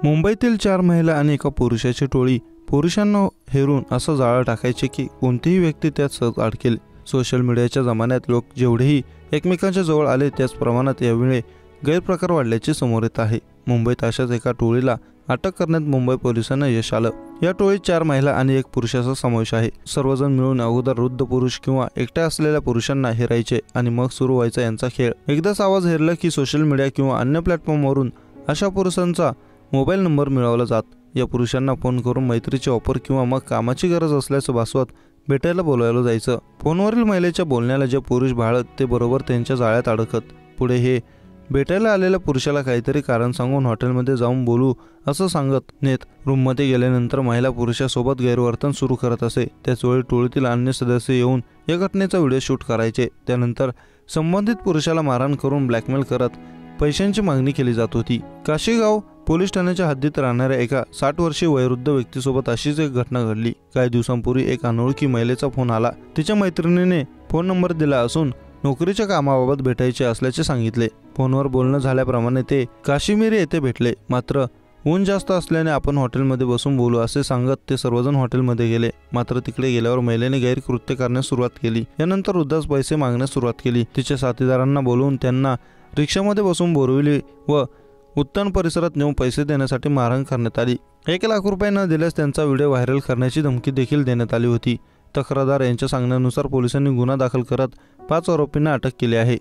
मुंबईतील 4 महिला आणि एका पुरुषाची टोळी पुरुषांना हेरून असं जाळं टाकायचे की कोणतीही व्यक्ती त्यात सहज अडकेल। सोशल मीडियाच्या जमान्यात लोक जेवढेही एकमेकांच्या जवळ आले त्याच प्रमाणात यावेळी गैरप्रकार वाढल्याचे समोर येत आहे। मुंबईत अशाच एका टोळीला अटक करण्यात मुंबई पोलिसांना यश आलं। या टोळीत 4 महिला आणि एक पुरुषाचा समावेश आहे। सर्वजण मिळून अगोदर वृद्ध पुरुष किंवा एकट्या असलेल्या पुरुषांना हेरायचे आणि मग सुरू व्हायचा यांचा खेळ। एकदाच आवाज हेरला की सोशल मीडिया किंवा अन्य प्लॅटफॉर्मवरून अशा पुरुषांचा मोबाईल नंबर मिळवला जात। या पुरुषांना फोन करून मैत्रीची ऑफर किंवा मग कामाची गरज असल्याचं भासवत भेटायला बोलावलं जायचं। फोनवरील महिलेच्या बोलण्याला जे पुरुष भाळत ते बरोबर त्यांच्या जाळ्यात अडकत। पुढे हे भेटायला आलेल्या पुरुषाला काहीतरी कारण सांगून हॉटेलमध्ये जाऊन बोलू असं सांगत नेत। रूममध्ये गेल्यानंतर महिला पुरुषासोबत गैरवर्तन सुरू करत असे। त्याचवेळी टोळीतील अन्य सदस्य येऊन या घटनेचा व्हिडिओ शूट करायचे। त्यानंतर संबंधित पुरुषाला मारहाण करून ब्लॅकमेल करत पैशांची मागणी केली जात होती। काशीगाव पोलीस ठाण्याच्या हद्दीत राहणाऱ्या एका 60 वर्षीय वयोवृद्ध व्यक्तीसोबत अशीच एक घटना घडली। काही दिवसांपूर्वी एक अनोळखी महिलेचा फोन आला। तिच्या मैत्रिणीने फोन नंबर दिला असून नोकरीच्या कामाबाबत भेटायचे असल्याचे सांगितले। फोनवर बोलणं झाल्याप्रमाणे ते काश्मीर येथे भेटले। मात्र ऊन जास्त असल्याने आपण हॉटेलमध्ये बसून बोलू असे सांगत ते सर्वजण हॉटेलमध्ये गेले। मात्र तिकडे गेल्यावर महिलेने गैरकृत्य करण्यास सुरुवात केली। यानंतर वृद्धास पैसे मागण्यास सुरुवात केली। तिच्या साथीदारांना बोलवून त्यांना रिक्षामध्ये बसून बोरविले व उत्तन परिसरात नेऊन पैसे देण्यासाठी मारहाण करण्यात आली। 1 लाख रुपये न दिल्यास त्यांचा व्हिडिओ व्हायरल करण्याची धमकी देखील देण्यात आली होती। तक्रारदार यांच्या सांगण्यानुसार पोलिसांनी गुन्हा दाखल करत 5 आरोपींना अटक केली आहे।